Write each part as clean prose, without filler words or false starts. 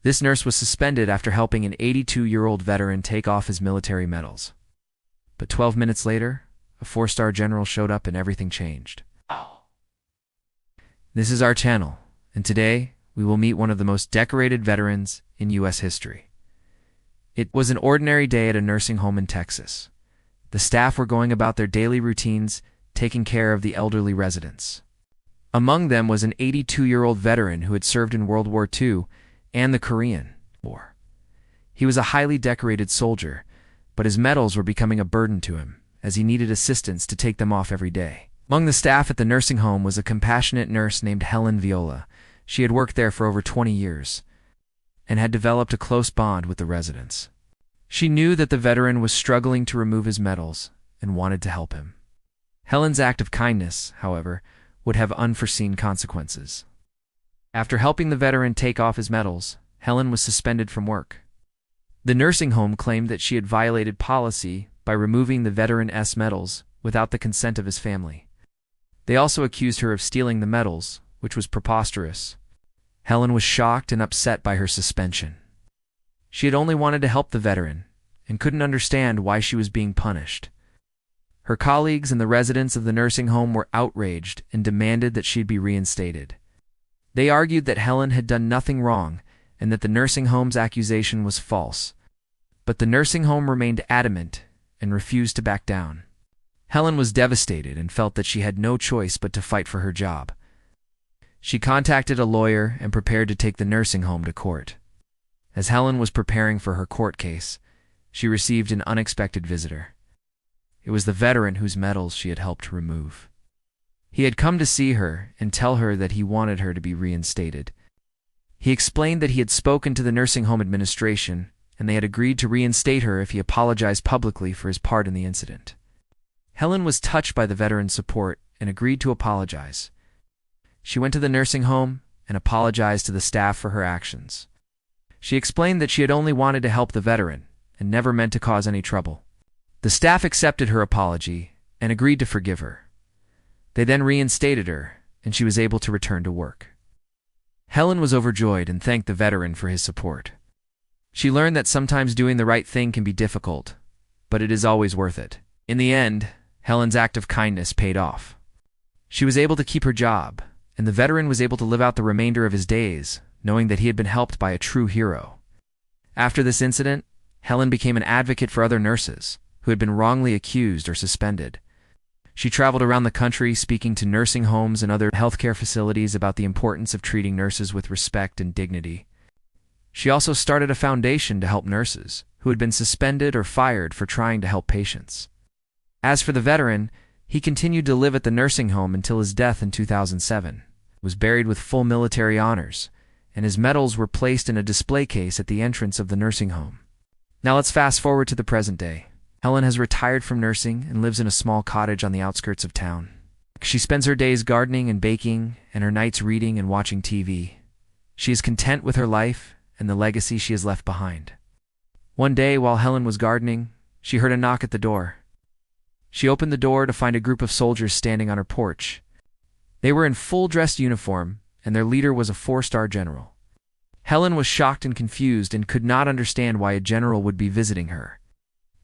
This nurse was suspended after helping an 82-year-old veteran take off his military medals. But 12 minutes later, a 4-star general showed up and everything changed. This is our channel, and today we will meet one of the most decorated veterans in U.S. history. It was an ordinary day at a nursing home in Texas. The staff were going about their daily routines, taking care of the elderly residents. Among them was an 82-year-old veteran who had served in World War II and the Korean War. He was a highly decorated soldier, but his medals were becoming a burden to him, as he needed assistance to take them off every day. Among the staff at the nursing home was a compassionate nurse named Helen Viola. She had worked there for over 20 years and had developed a close bond with the residents. She knew that the veteran was struggling to remove his medals and wanted to help him. Helen's act of kindness, however, would have unforeseen consequences. After helping the veteran take off his medals, Helen was suspended from work. The nursing home claimed that she had violated policy by removing the veteran's medals without the consent of his family. They also accused her of stealing the medals, which was preposterous. Helen was shocked and upset by her suspension. She had only wanted to help the veteran and couldn't understand why she was being punished. Her colleagues and the residents of the nursing home were outraged and demanded that she be reinstated. They argued that Helen had done nothing wrong and that the nursing home's accusation was false. But the nursing home remained adamant and refused to back down. Helen was devastated and felt that she had no choice but to fight for her job. She contacted a lawyer and prepared to take the nursing home to court. As Helen was preparing for her court case, she received an unexpected visitor. It was the veteran whose medals she had helped remove. He had come to see her and tell her that he wanted her to be reinstated. He explained that he had spoken to the nursing home administration and they had agreed to reinstate her if he apologized publicly for his part in the incident. Helen was touched by the veteran's support and agreed to apologize. She went to the nursing home and apologized to the staff for her actions. She explained that she had only wanted to help the veteran and never meant to cause any trouble. The staff accepted her apology and agreed to forgive her. They then reinstated her, and she was able to return to work. Helen was overjoyed and thanked the veteran for his support. She learned that sometimes doing the right thing can be difficult, but it is always worth it. In the end, Helen's act of kindness paid off. She was able to keep her job, and the veteran was able to live out the remainder of his days, knowing that he had been helped by a true hero. After this incident, Helen became an advocate for other nurses who had been wrongly accused or suspended. She traveled around the country speaking to nursing homes and other healthcare facilities about the importance of treating nurses with respect and dignity. She also started a foundation to help nurses who had been suspended or fired for trying to help patients. As for the veteran, he continued to live at the nursing home until his death in 2007, was buried with full military honors, and his medals were placed in a display case at the entrance of the nursing home. Now let's fast forward to the present day. Helen has retired from nursing and lives in a small cottage on the outskirts of town. She spends her days gardening and baking and her nights reading and watching TV. She is content with her life and the legacy she has left behind. One day, while Helen was gardening, she heard a knock at the door. She opened the door to find a group of soldiers standing on her porch. They were in full-dress uniform, and their leader was a 4-star general. Helen was shocked and confused and could not understand why a general would be visiting her.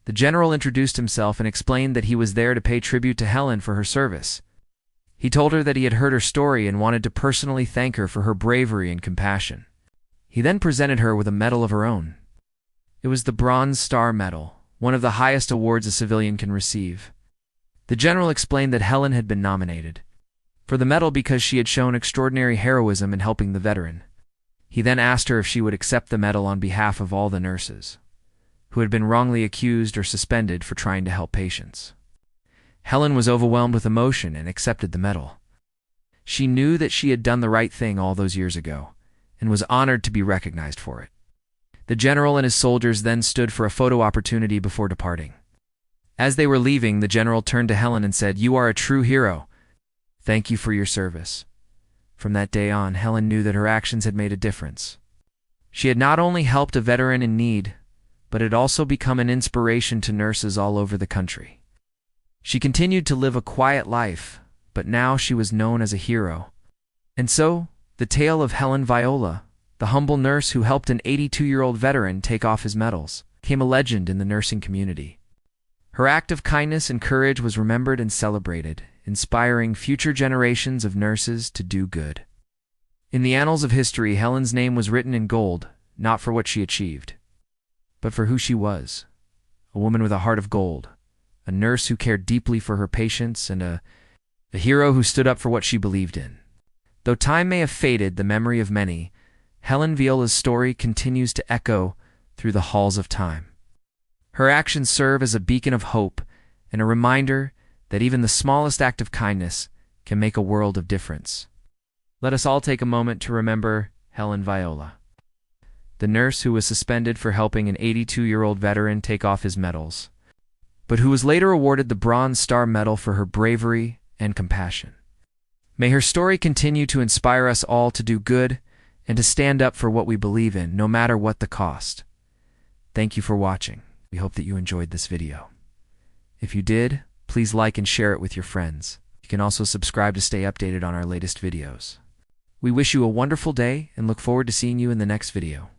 The general introduced himself and explained that he was there to pay tribute to Helen for her service. He told her that he had heard her story and wanted to personally thank her for her bravery and compassion. He then presented her with a medal of her own. It was the Bronze Star Medal, one of the highest awards a civilian can receive. The general explained that Helen had been nominated for the medal because she had shown extraordinary heroism in helping the veteran. He then asked her if she would accept the medal on behalf of all the nurses who had been wrongly accused or suspended for trying to help patients. Helen was overwhelmed with emotion and accepted the medal. She knew that she had done the right thing all those years ago and was honored to be recognized for it. The general and his soldiers then stood for a photo opportunity before departing. As they were leaving, the general turned to Helen and said, "You are a true hero. Thank you for your service." From that day on, Helen knew that her actions had made a difference. She had not only helped a veteran in need, but had also become an inspiration to nurses all over the country. She continued to live a quiet life, but now she was known as a hero. And so, the tale of Helen Viola, The humble nurse who helped an 82-year-old veteran take off his medals became a legend in the nursing community. Her act of kindness and courage was remembered and celebrated, inspiring future generations of nurses to do good. In the annals of history, Helen's name was written in gold, not for what she achieved, but for who she was. A woman with a heart of gold, a nurse who cared deeply for her patients, and a hero who stood up for what she believed in. Though time may have faded the memory of many, Helen Viola's story continues to echo through the halls of time. Her actions serve as a beacon of hope and a reminder that even the smallest act of kindness can make a world of difference. Let us all take a moment to remember Helen Viola, the nurse who was suspended for helping an 82-year-old veteran take off his medals, but who was later awarded the Bronze Star Medal for her bravery and compassion. May her story continue to inspire us all to do good and to stand up for what we believe in, no matter what the cost. Thank you for watching. We hope that you enjoyed this video. If you did, please like and share it with your friends. You can also subscribe to stay updated on our latest videos. We wish you a wonderful day and look forward to seeing you in the next video.